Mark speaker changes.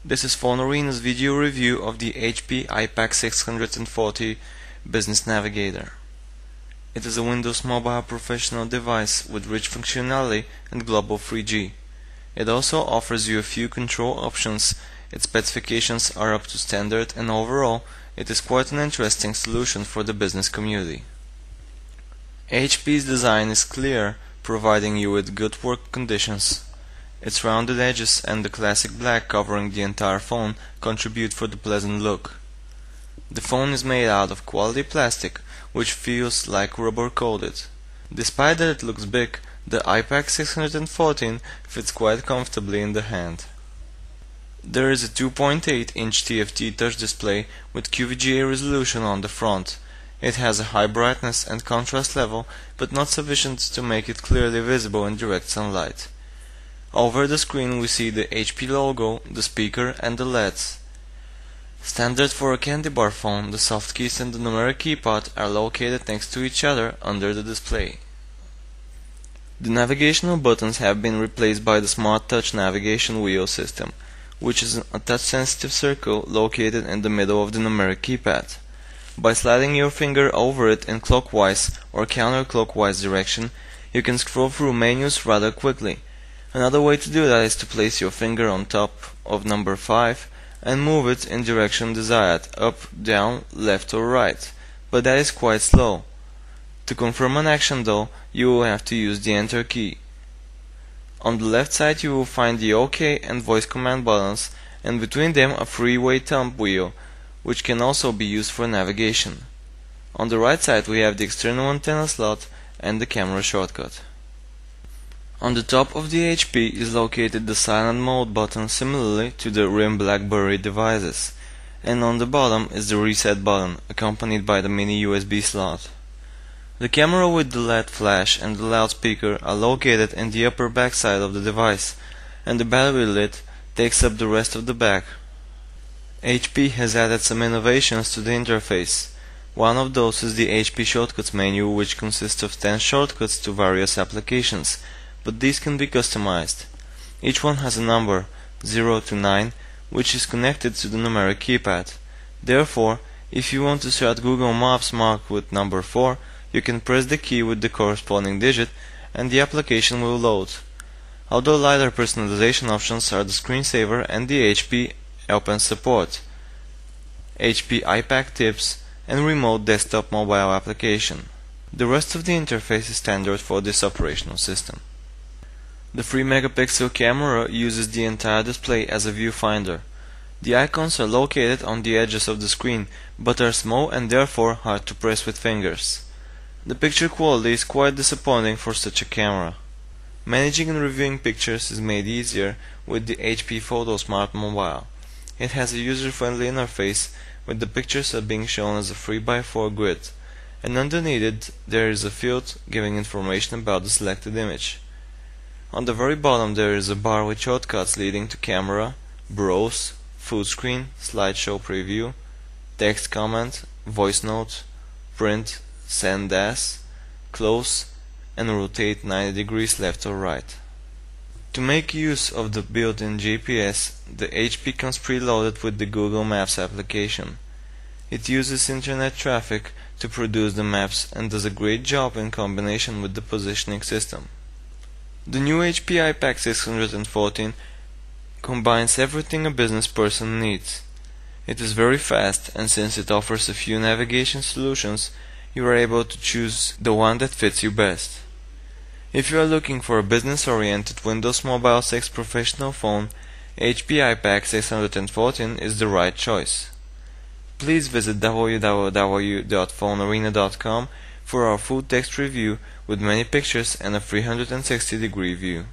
Speaker 1: This is PhoneArena's video review of the HP iPAQ 640 Business Navigator. It is a Windows Mobile professional device with rich functionality and global 3G. It also offers you a few control options. Its specifications are up to standard, and overall it is quite an interesting solution for the business community. HP's design is clear, providing you with good work conditions. Its rounded edges and the classic black covering the entire phone contribute for the pleasant look. The phone is made out of quality plastic, which feels like rubber coated. Despite that it looks big, the iPAQ 614 fits quite comfortably in the hand. There is a 2.8-inch TFT touch display with QVGA resolution on the front. It has a high brightness and contrast level, but not sufficient to make it clearly visible in direct sunlight. Over the screen we see the HP logo, the speaker and the LEDs. Standard for a candy bar phone, the soft keys and the numeric keypad are located next to each other under the display. The navigational buttons have been replaced by the Smart Touch navigation wheel system, which is a touch-sensitive circle located in the middle of the numeric keypad. By sliding your finger over it in clockwise or counterclockwise direction, you can scroll through menus rather quickly. Another way to do that is to place your finger on top of number 5 and move it in direction desired, up, down, left or right, but that is quite slow. To confirm an action though, you will have to use the Enter key. On the left side you will find the OK and voice command buttons, and between them a three-way thumb wheel, which can also be used for navigation. On the right side we have the external antenna slot and the camera shortcut. On the top of the HP is located the silent mode button similarly to the RIM BlackBerry devices, and on the bottom is the reset button accompanied by the mini USB slot. The camera with the LED flash and the loudspeaker are located in the upper back side of the device, and the battery lid takes up the rest of the back. HP has added some innovations to the interface. One of those is the HP Shortcuts menu, which consists of 10 shortcuts to various applications, but these can be customized. Each one has a number, 0 to 9, which is connected to the numeric keypad. Therefore, if you want to start Google Maps marked with number 4, you can press the key with the corresponding digit and the application will load. Other lighter personalization options are the screensaver and the HP Help and Support, HP iPAQ Tips, and Remote Desktop Mobile Application. The rest of the interface is standard for this operational system. The 3-megapixel camera uses the entire display as a viewfinder. The icons are located on the edges of the screen, but are small and therefore hard to press with fingers. The picture quality is quite disappointing for such a camera. Managing and reviewing pictures is made easier with the HP Photo Smart Mobile. It has a user-friendly interface, with the pictures being shown as a 3x4 grid, and underneath it there is a field giving information about the selected image. On the very bottom there is a bar with shortcuts leading to camera, browse, full screen, slideshow preview, text comment, voice note, print, send as, close, and rotate 90 degrees left or right. To make use of the built-in GPS, the HP comes preloaded with the Google Maps application. It uses internet traffic to produce the maps and does a great job in combination with the positioning system. The new HP iPAQ 614 combines everything a business person needs. It is very fast, and since it offers a few navigation solutions, you are able to choose the one that fits you best. If you are looking for a business-oriented Windows Mobile 6 professional phone, HP iPAQ 614 is the right choice. Please visit www.phonearena.com for our full text review with many pictures and a 360-degree view.